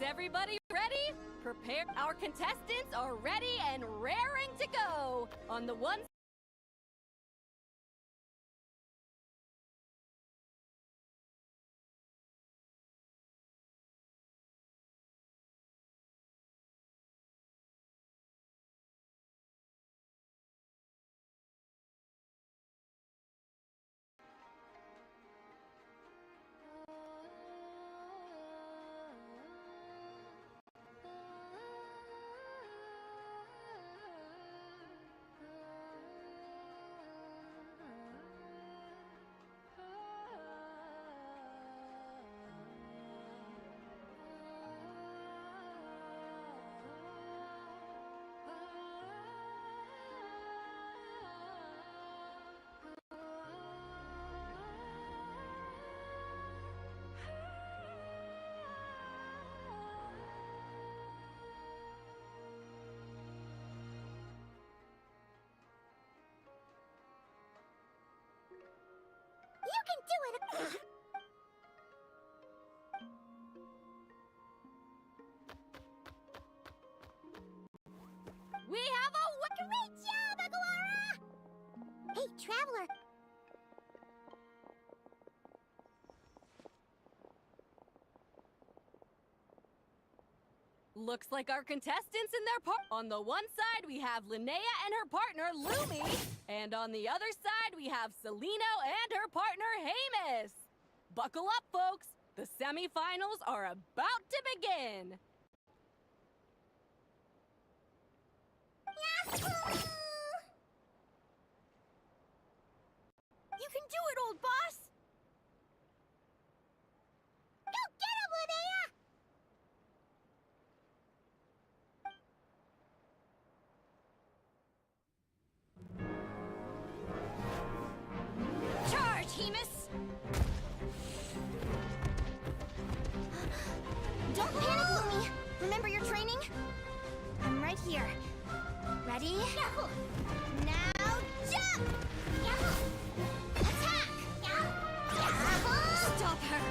everybody ready? Prepare. Our contestants are ready and raring to go. On the one You can do it! we have a Great job, Aguara! Hey, Traveler! Looks like our contestants and their part. On the one side, we have Linnea and her partner, Lumi. And on the other side, we have Celino and her partner, Hamus. Buckle up, folks. The semifinals are about to begin. Yahoo! You can do it, old boss! Go get him, Linnea! Charge, Hamus! Don't panic, Lumi! Remember your training? I'm right here. Ready? Now jump! Attack! Stop her!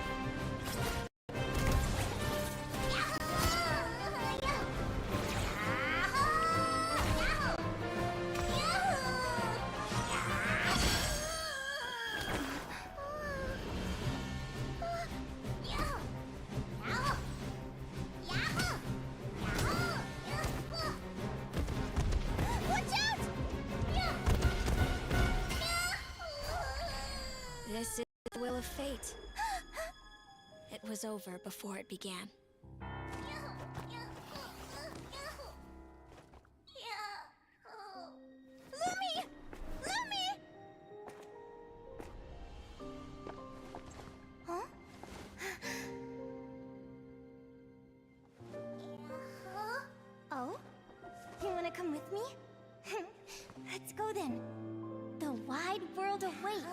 This is the will of fate. It was over before it began. Lumi! Lumi! Huh? Oh? You wanna come with me? Let's go then. The wide world awaits.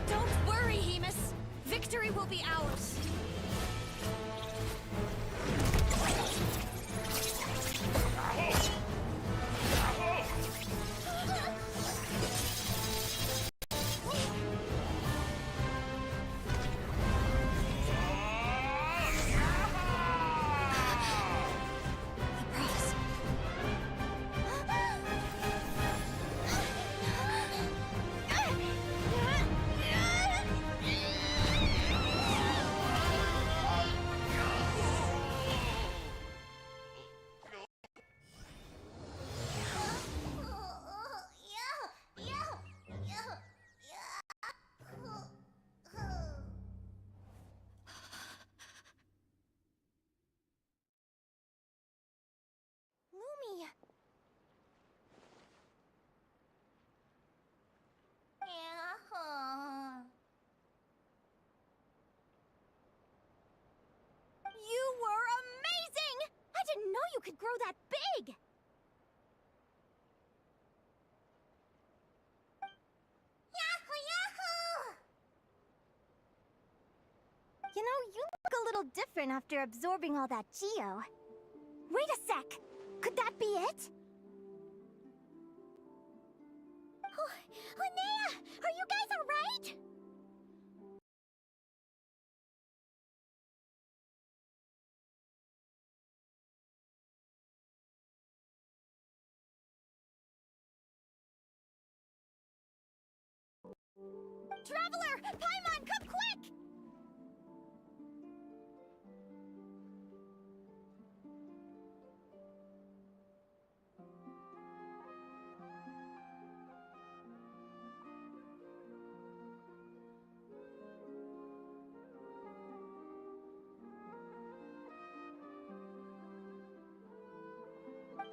Don't worry, big! Yahoo, yahoo! You know, you look a little different after absorbing all that Geo. Wait a sec! Could that be it? Oh, Linnea! Are you guys alright? Traveler! Paimon, come quick!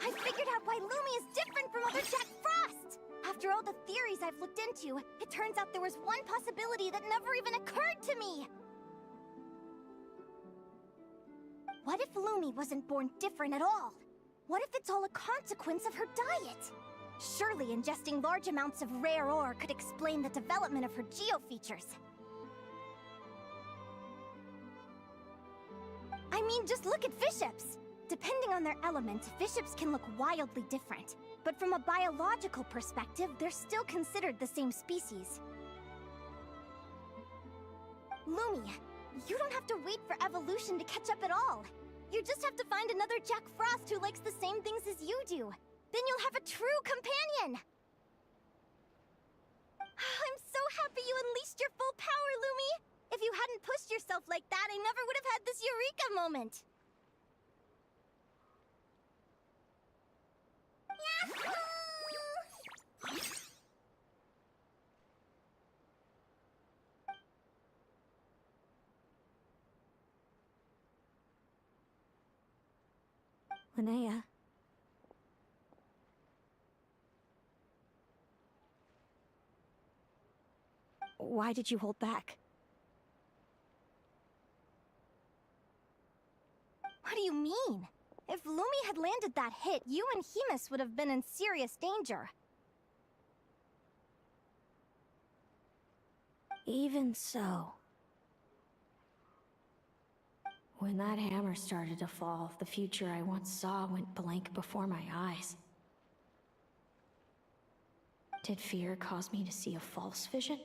I figured out why Lumi is different from other Jack Frost! After all the theories I've looked into, it turns out there was one possibility that never even occurred to me! What if Lumi wasn't born different at all? What if it's all a consequence of her diet? Surely ingesting large amounts of rare ore could explain the development of her geo-features. I mean, just look at fiships! Depending on their element, fiships can look wildly different. But from a biological perspective, they're still considered the same species. Lumi, you don't have to wait for evolution to catch up at all. You just have to find another Jack Frost who likes the same things as you do. Then you'll have a true companion! I'm so happy you unleashed your full power, Lumi! If you hadn't pushed yourself like that, I never would have had this Eureka moment! Linnea. Why did you hold back? What do you mean? If Lumi had landed that hit, you and Hemus would have been in serious danger. Even so. When that hammer started to fall, the future I once saw went blank before my eyes. Did fear cause me to see a false vision?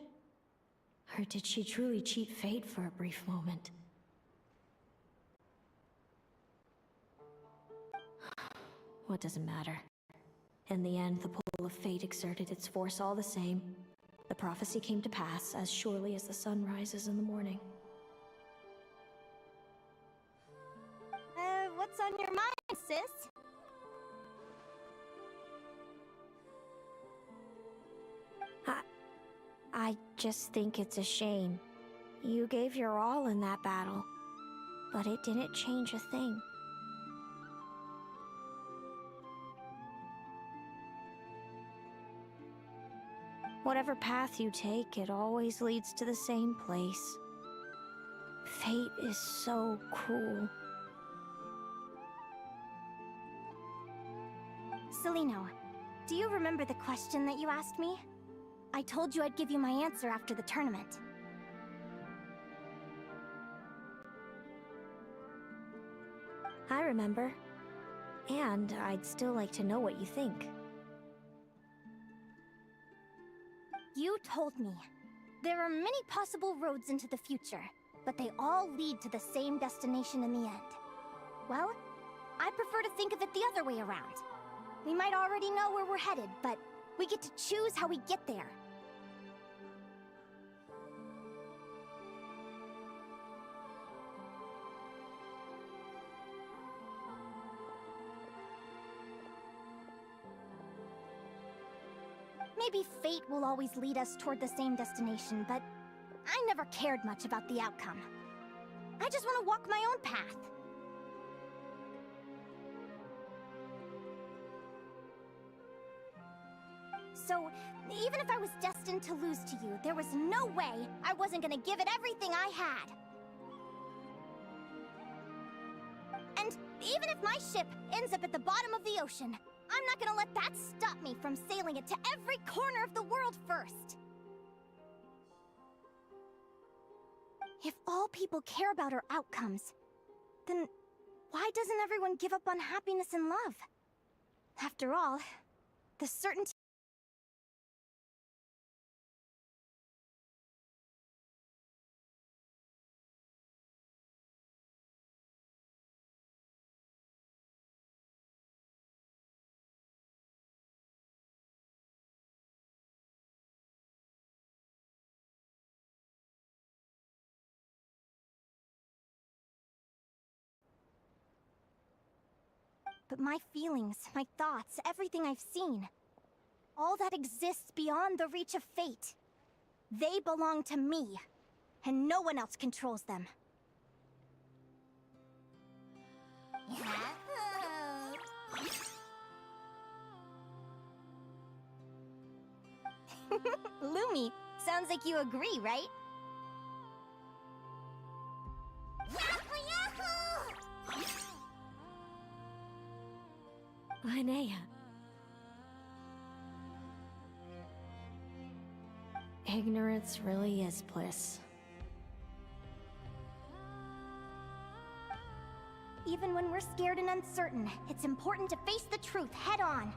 Or did she truly cheat fate for a brief moment? What does it matter? In the end, the pull of fate exerted its force all the same. The prophecy came to pass as surely as the sun rises in the morning. What's on your mind, sis? I just think it's a shame. You gave your all in that battle, but it didn't change a thing. Whatever path you take, it always leads to the same place. Fate is so cruel. Celino, do you remember the question that you asked me? I told you I'd give you my answer after the tournament. I remember. And I'd still like to know what you think. You told me. There are many possible roads into the future, but they all lead to the same destination in the end. Well, I prefer to think of it the other way around. We might already know where we're headed, but we get to choose how we get there. Maybe fate will always lead us toward the same destination, but I never cared much about the outcome. I just want to walk my own path. So, even if I was destined to lose to you, there was no way I wasn't gonna give it everything I had. And even if if my ship ends up at the bottom of the ocean, I'm not gonna let that stop me from sailing it to every corner of the world first. If all people care about are outcomes, then why doesn't everyone give up on happiness and love? After all, the certainty... But my feelings, my thoughts, everything I've seen, all that exists beyond the reach of fate, they belong to me, and no one else controls them. Lumi, sounds like you agree, right? Linnea. Ignorance really is bliss. Even when we're scared and uncertain, it's important to face the truth head on.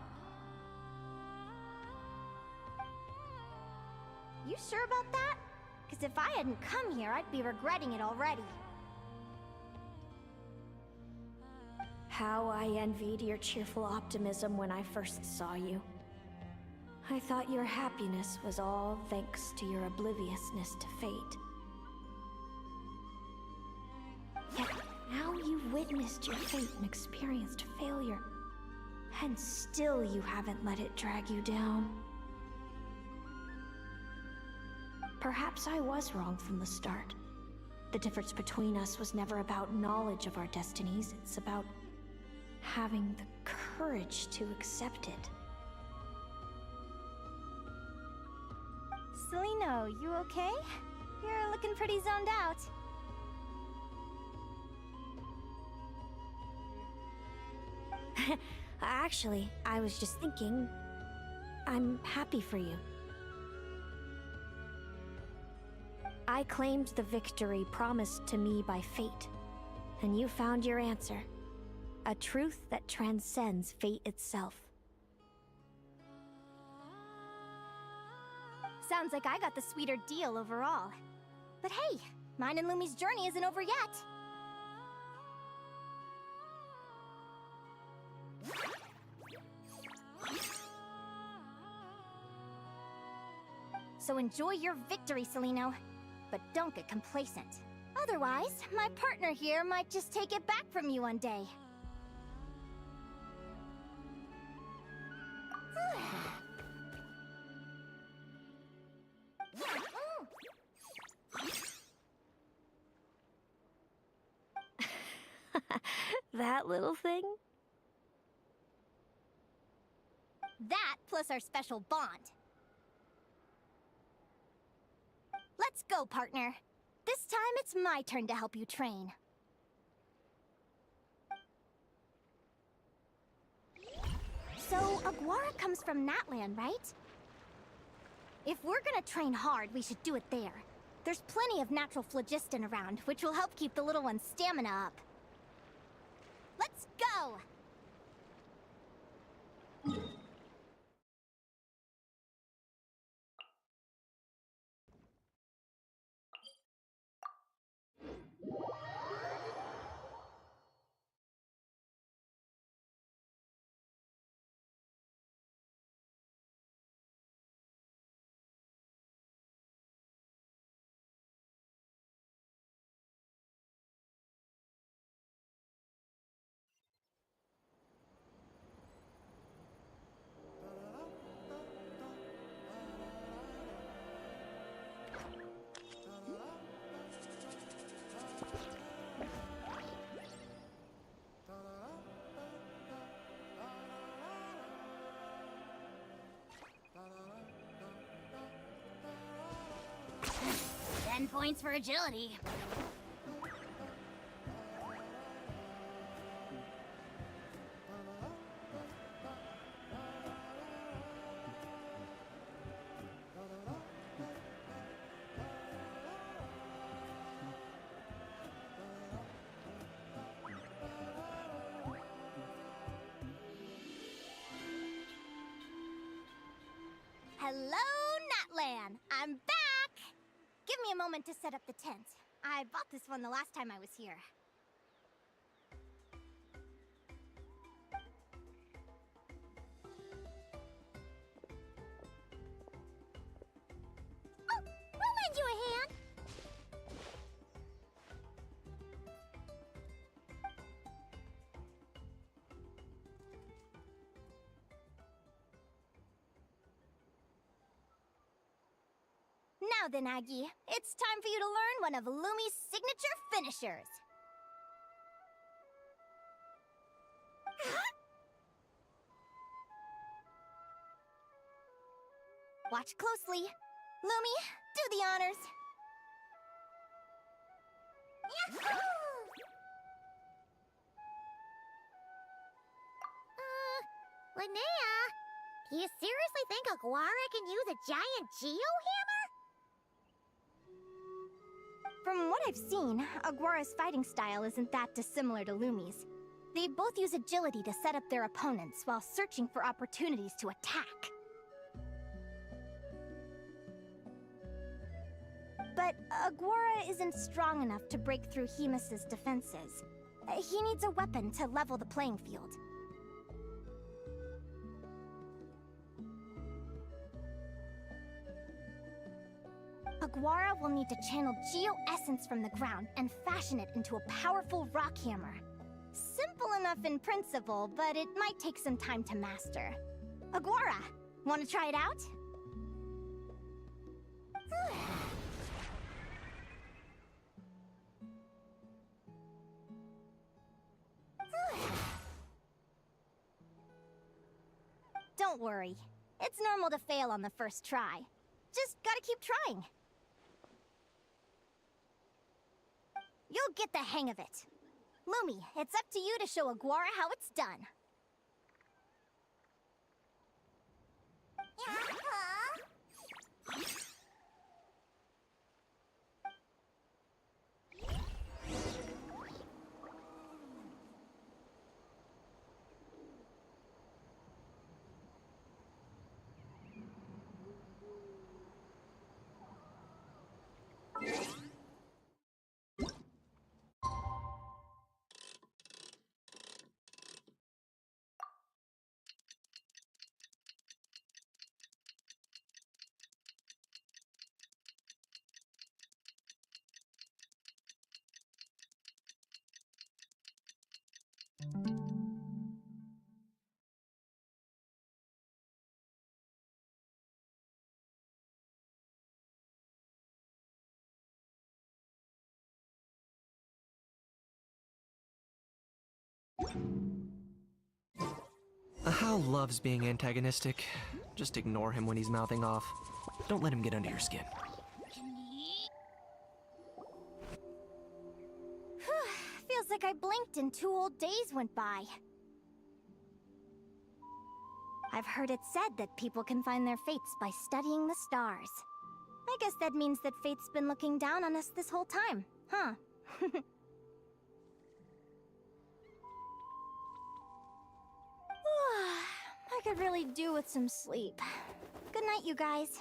You sure about that? Because if I hadn't come here, I'd be regretting it already. How I envied your cheerful optimism when I first saw you. I thought your happiness was all thanks to your obliviousness to fate. Yet now you've witnessed your fate and experienced failure, and still you haven't let it drag you down. Perhaps I was wrong from the start. The difference between us was never about knowledge of our destinies, it's about having the courage to accept it. Celino, you okay? You're looking pretty zoned out. Actually, I was just thinking, I'm happy for you. I claimed the victory promised to me by fate, and you found your answer. A truth that transcends fate itself. Sounds like I got the sweeter deal overall. But hey, mine and Lumi's journey isn't over yet. So enjoy your victory, Celino. But don't get complacent. Otherwise, my partner here might just take it back from you one day. That little thing? That plus our special bond. Let's go, partner. This time it's my turn to help you train. So, Aguara comes from Natlan, right? If we're gonna train hard, we should do it there. There's plenty of natural phlogiston around, which will help keep the little one's stamina up. Let's go! 10 points for agility. Hello, Natlan! I'm back! Give me a moment to set up the tent. I bought this one the last time I was here. Oh, we'll lend you a hand! Now then, Aggie, it's time for you to learn one of Lumi's signature finishers. Watch closely. Lumi, do the honors. Linnea, do you seriously think Aguara can use a giant geohammer? From what I've seen, Aguara's fighting style isn't that dissimilar to Lumi's. They both use agility to set up their opponents while searching for opportunities to attack. But Aguara isn't strong enough to break through Hemus's defenses. He needs a weapon to level the playing field. Aguara will need to channel Geo-Essence from the ground and fashion it into a powerful rock hammer. Simple enough in principle, but it might take some time to master. Aguara, want to try it out? Don't worry. It's normal to fail on the first try. Just gotta keep trying. You'll get the hang of it. Lumi, it's up to you to show Aguara how it's done. Hao loves being antagonistic. Just ignore him when he's mouthing off. Don't let him get under your skin. Feels like I blinked and 2 whole days went by. I've heard it said that people can find their fates by studying the stars. I guess that means that fate's been looking down on us this whole time, huh? I could really do with some sleep. Good night, you guys.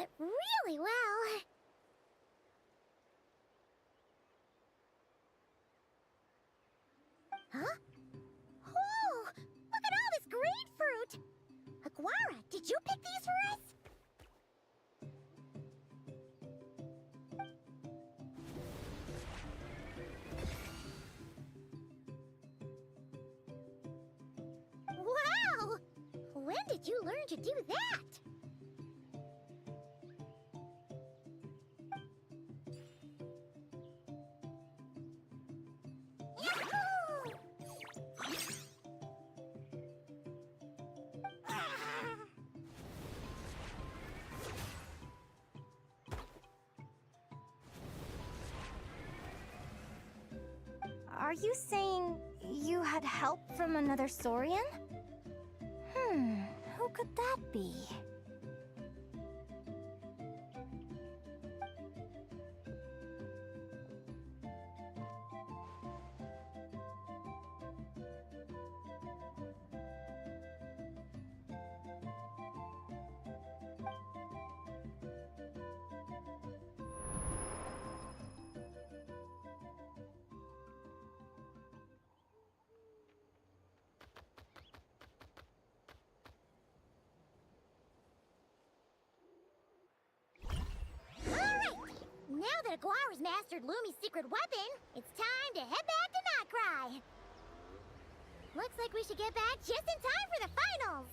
it really well. Huh? Oh, look at all this grapefruit! Aguara, did you pick these for us? Wow! When did you learn to do that? Yahoo! Are you saying you had help from another Saurian? Who could that be? Now that Aguara's mastered Lumi's secret weapon, it's time to head back to Notcry. Looks like we should get back just in time for the finals.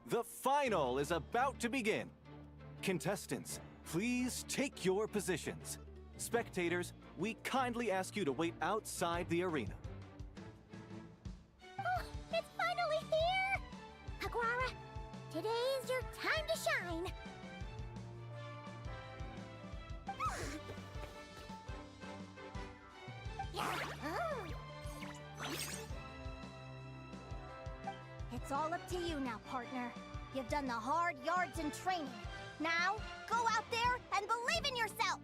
The final is about to begin. Contestants, please take your positions. Spectators, we kindly ask you to wait outside the arena. Oh, it's finally here! Aguara, today is your time to shine. It's all up to you now, partner. You've done the hard yards in training. Now, go out there and believe in yourself!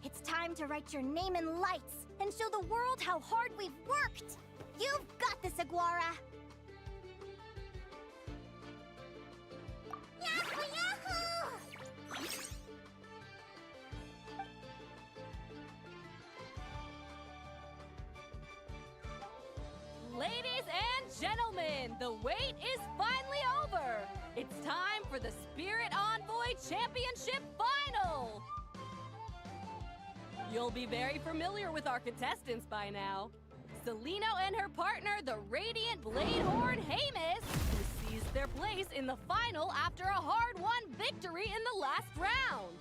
It's time to write your name in lights and show the world how hard we've worked! You've got this, Aguara! Yahoo! Yahoo! Ladies and gentlemen, the wait is finally over. It's time for the Spirit Envoy Championship Final. You'll be very familiar with our contestants by now. Celino and her partner, the Radiant Bladehorn Hamus, who seized their place in the final after a hard-won victory in the last round.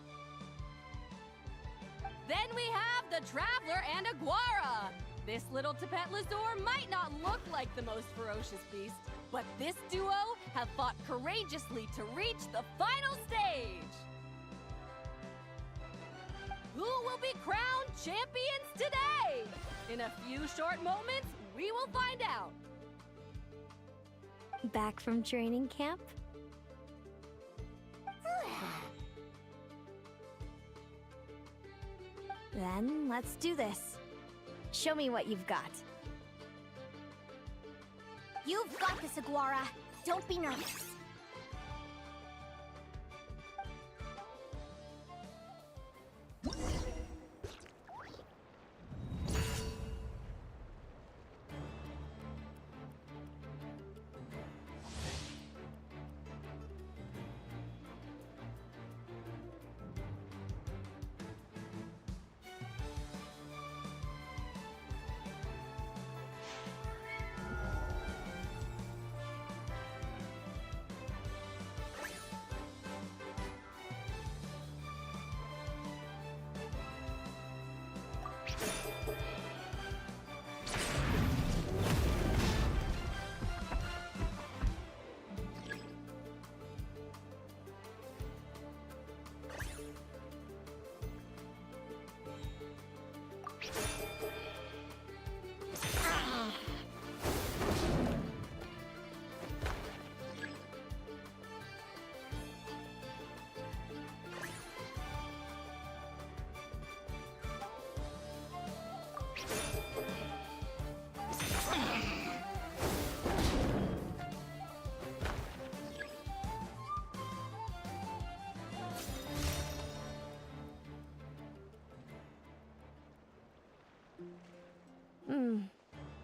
Then we have the Traveler and Aguara. This little Tapet Lazur might not look like the most ferocious beast, but this duo have fought courageously to reach the final stage. Who will be crowned champions today? In a few short moments, we will find out. Back from training camp? Then let's do this. Show me what you've got. You've got this, Aguara. Don't be nervous.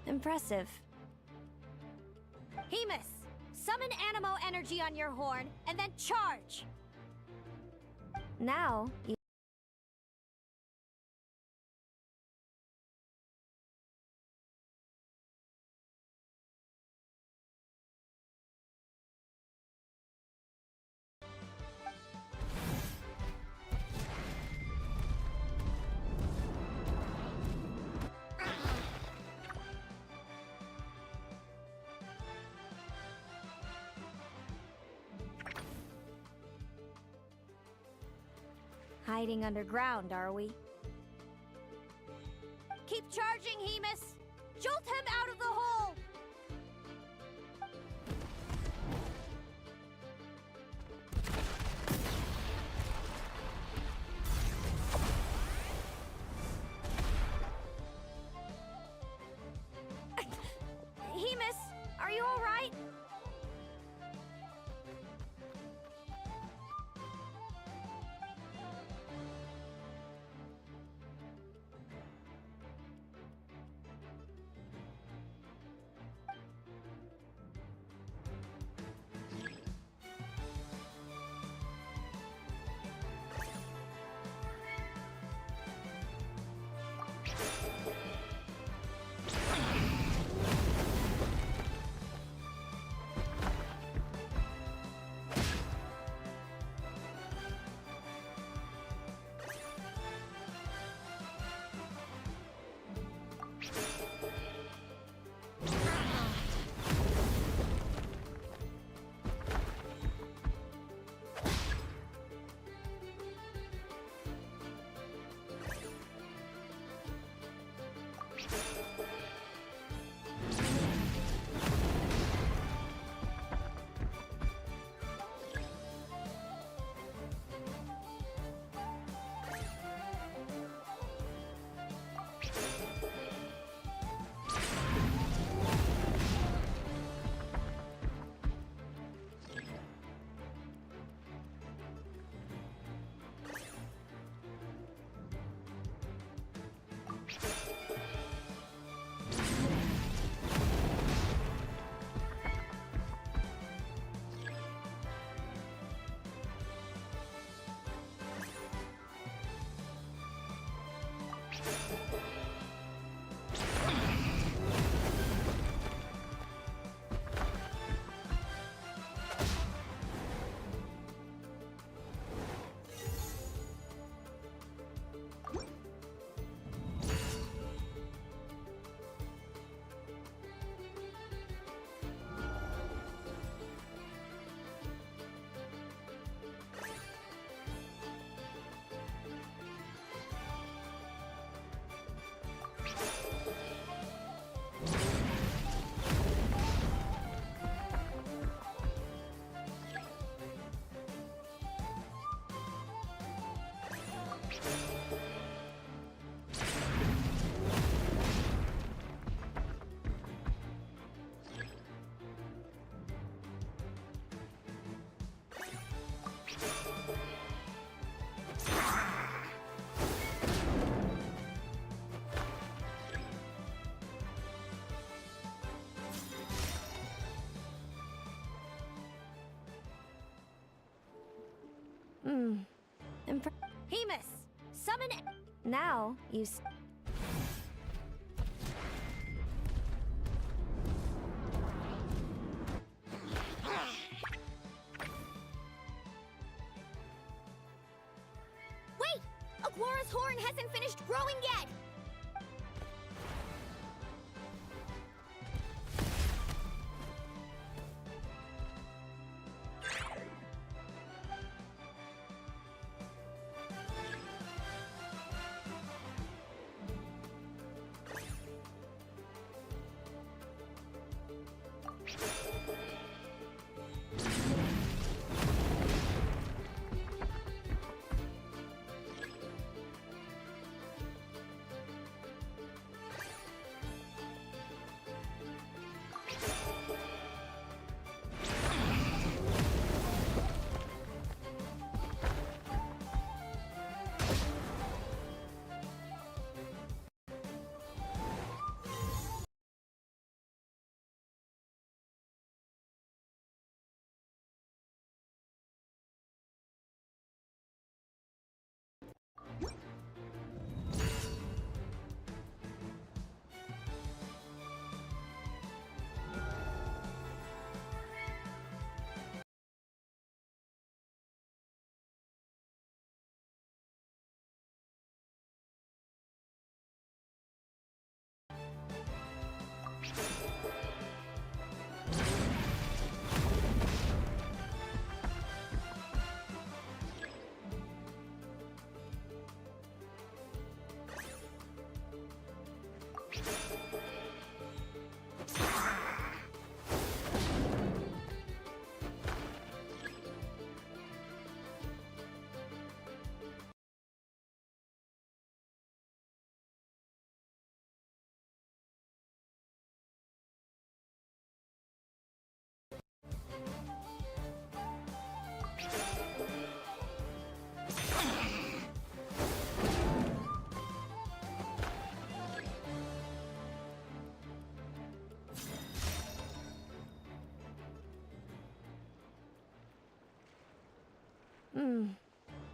Impressive. Hemus, summon Animo energy on your horn, and then charge! Now, you... Hiding underground, are we? Keep charging, Hemus! Jolt him out of the hole! Hemus, are you alright? Hemus, summon... Now, you... Wait! Aguara's horn hasn't finished growing yet!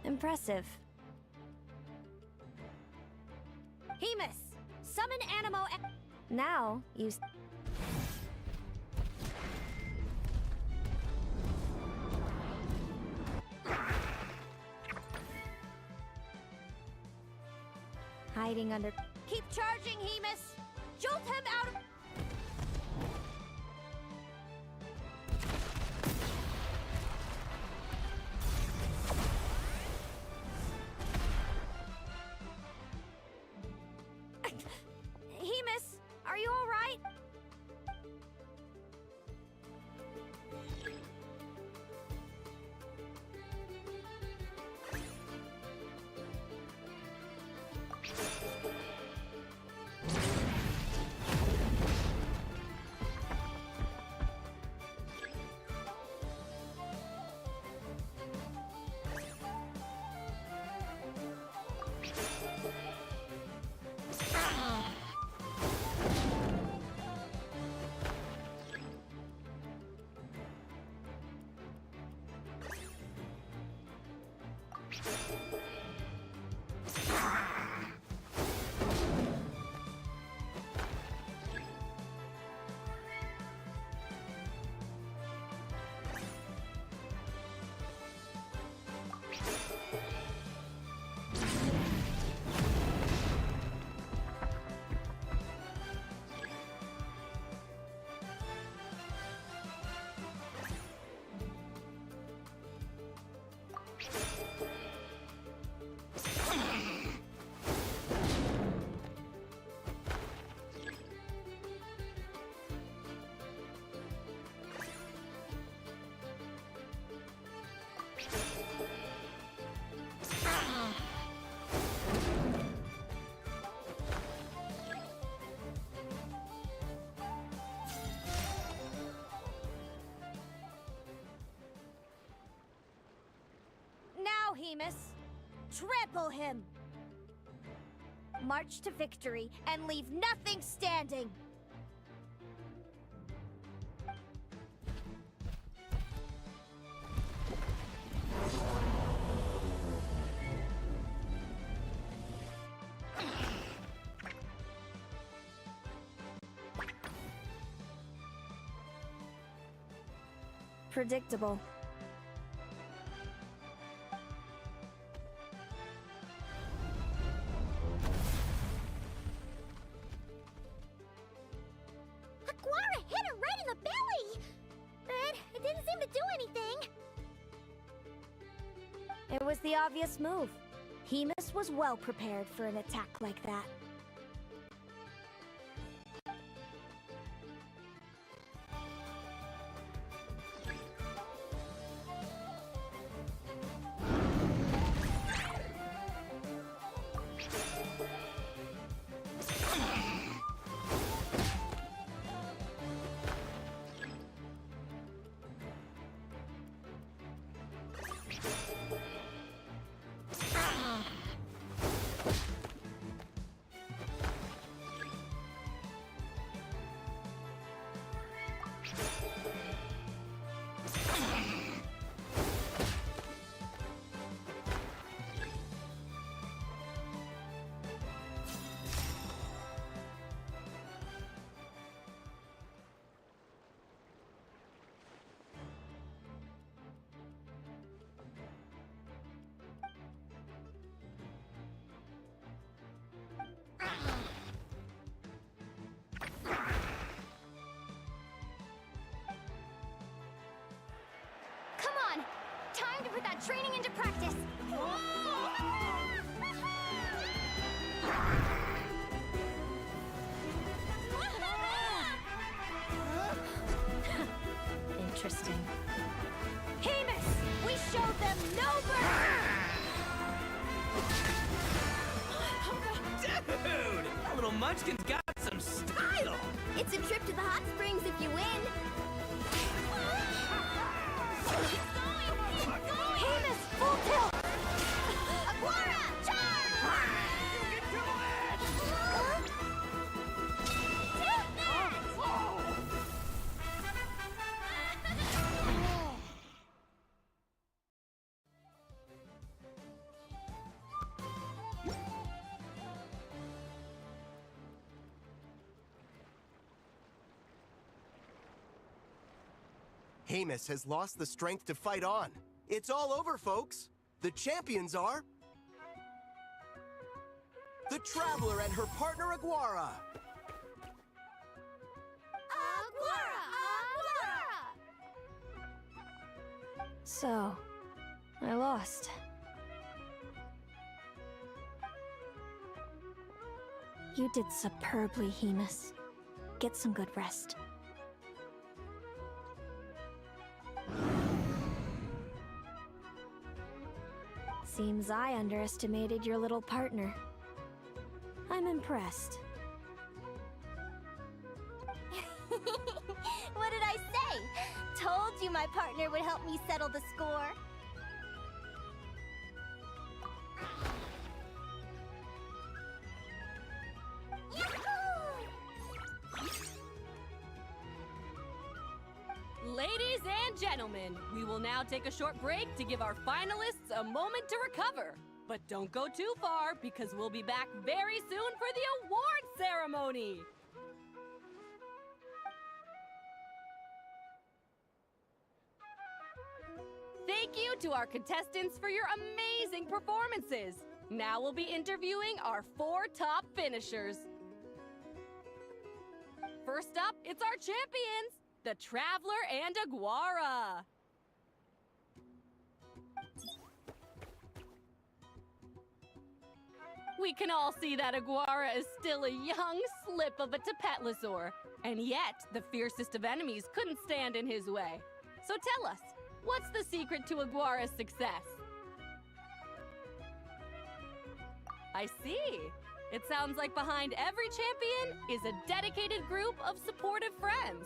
Impressive. Hemus, summon Animo and... Now, you... Hiding under... Keep charging, Hemus! Jolt him out of... Hemus, are you all right? Now, Hemus, trample him! March to victory and leave nothing standing! Predictable. Aquara hit her right in the belly! But it didn't seem to do anything. It was the obvious move. Hemus was well prepared for an attack like that. Come on! Time to put that training into practice! Interesting. Hemus, we showed them no mercy! Dude! That little munchkin's got some style! It's a trip to the hot springs if you win! Hemus, full tilt! Aquara, charge! Hamus has lost the strength to fight on. It's all over, folks. The champions are... the Traveler and her partner Aguara. So, I lost. You did superbly, Hamus. Get some good rest. Seems I underestimated your little partner. I'm impressed. What did I say? Told you my partner would help me settle the score. Ladies and gentlemen, we will now take a short break to give our finalists a moment to recover. But don't go too far, because we'll be back very soon for the award ceremony! Thank you to our contestants for your amazing performances! Now we'll be interviewing our 4 top finishers. First up, it's our champions, the Traveler and Aguara. We can all see that Aguara is still a young slip of a Tapetlosaur, and yet the fiercest of enemies couldn't stand in his way. So tell us, what's the secret to Aguara's success? I see. It sounds like behind every champion is a dedicated group of supportive friends.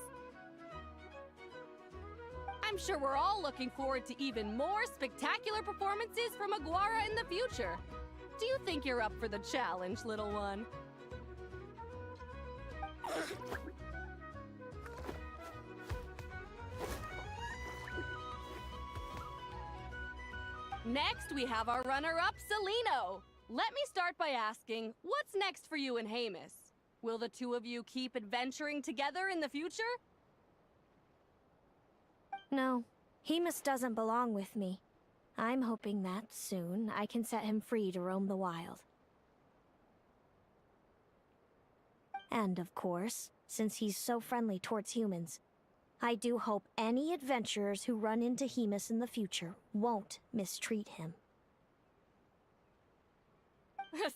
I'm sure we're all looking forward to even more spectacular performances from Aguara in the future. Do you think you're up for the challenge, little one? Next, we have our runner-up, Celino. Let me start by asking, what's next for you and Hamus? Will the two of you keep adventuring together in the future? No, Hamus doesn't belong with me. I'm hoping that, soon, I can set him free to roam the wild. And, of course, since he's so friendly towards humans, I do hope any adventurers who run into Hamus in the future won't mistreat him.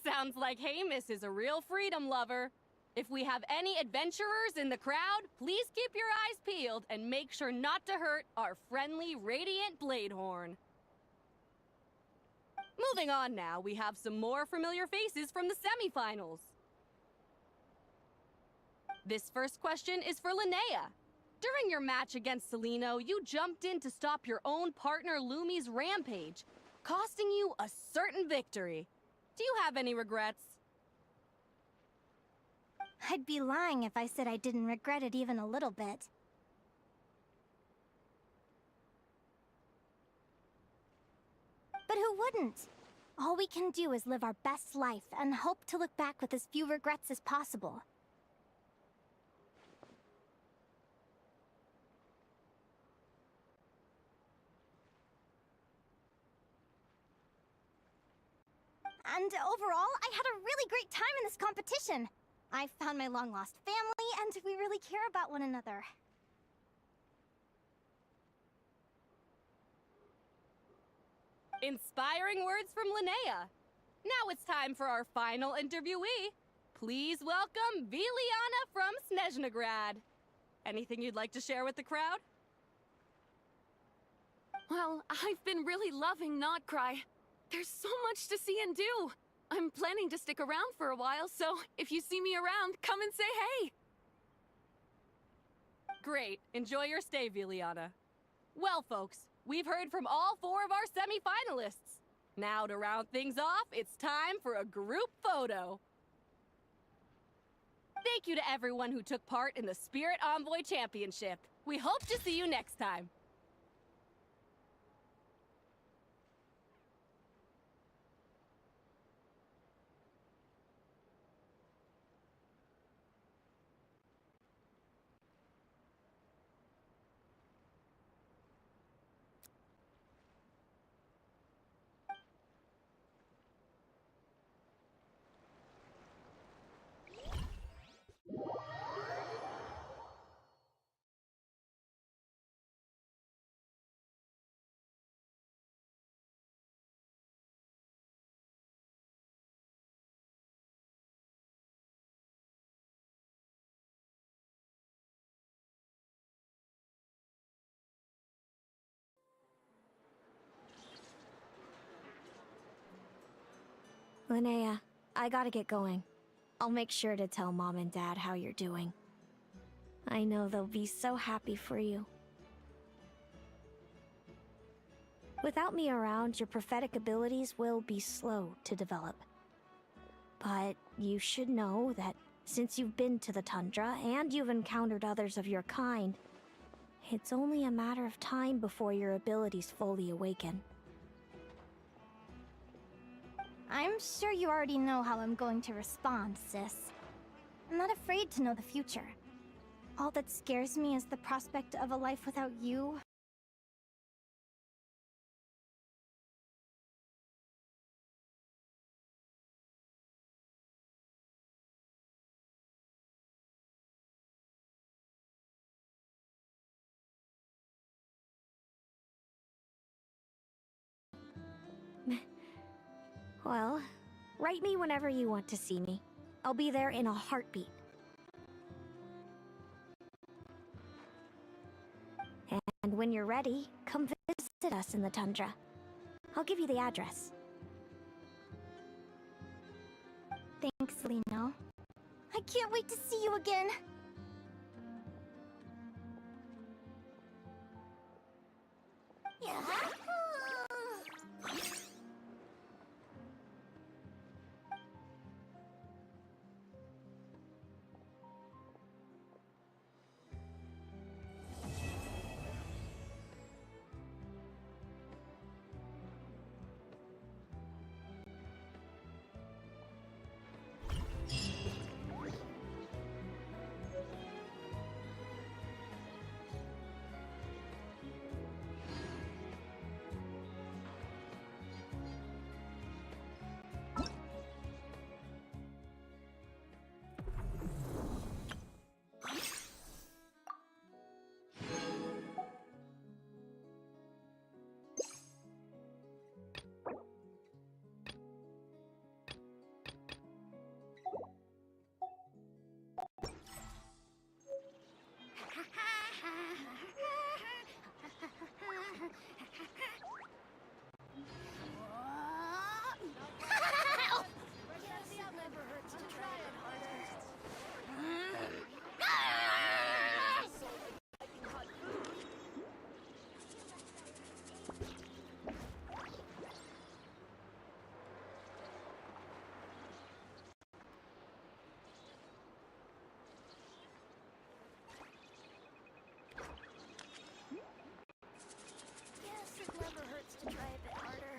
Sounds like Hamus is a real freedom lover. If we have any adventurers in the crowd, please keep your eyes peeled and make sure not to hurt our friendly, radiant Bladehorn. Moving on now, we have some more familiar faces from the semifinals. This first question is for Linnea. During your match against Celino, you jumped in to stop your own partner Lumi's rampage, costing you a certain victory. Do you have any regrets? I'd be lying if I said I didn't regret it even a little bit. But who wouldn't? All we can do is live our best life and hope to look back with as few regrets as possible. And overall, I had a really great time in this competition. I found my long-lost family, and we really care about one another. Inspiring words from Linnea. Now it's time for our final interviewee. Please welcome Viliana from Snezhnegrad. Anything you'd like to share with the crowd? Well, I've been really loving Notcry. There's so much to see and do. I'm planning to stick around for a while, so if you see me around, come and say hey. Great. Enjoy your stay, Viliana. Well, folks, we've heard from all 4 of our semi-finalists. Now, to round things off, it's time for a group photo. Thank you to everyone who took part in the Spirit Envoy Championship. We hope to see you next time. Linnea, I gotta get going. I'll make sure to tell Mom and Dad how you're doing. I know they'll be so happy for you. Without me around, your prophetic abilities will be slow to develop. But you should know that since you've been to the tundra and you've encountered others of your kind, it's only a matter of time before your abilities fully awaken. I'm sure you already know how I'm going to respond, sis. I'm not afraid to know the future. All that scares me is the prospect of a life without you. Well, write me whenever you want to see me. I'll be there in a heartbeat. And when you're ready, come visit us in the tundra. I'll give you the address. Thanks, Lino. I can't wait to see you again. Yeah.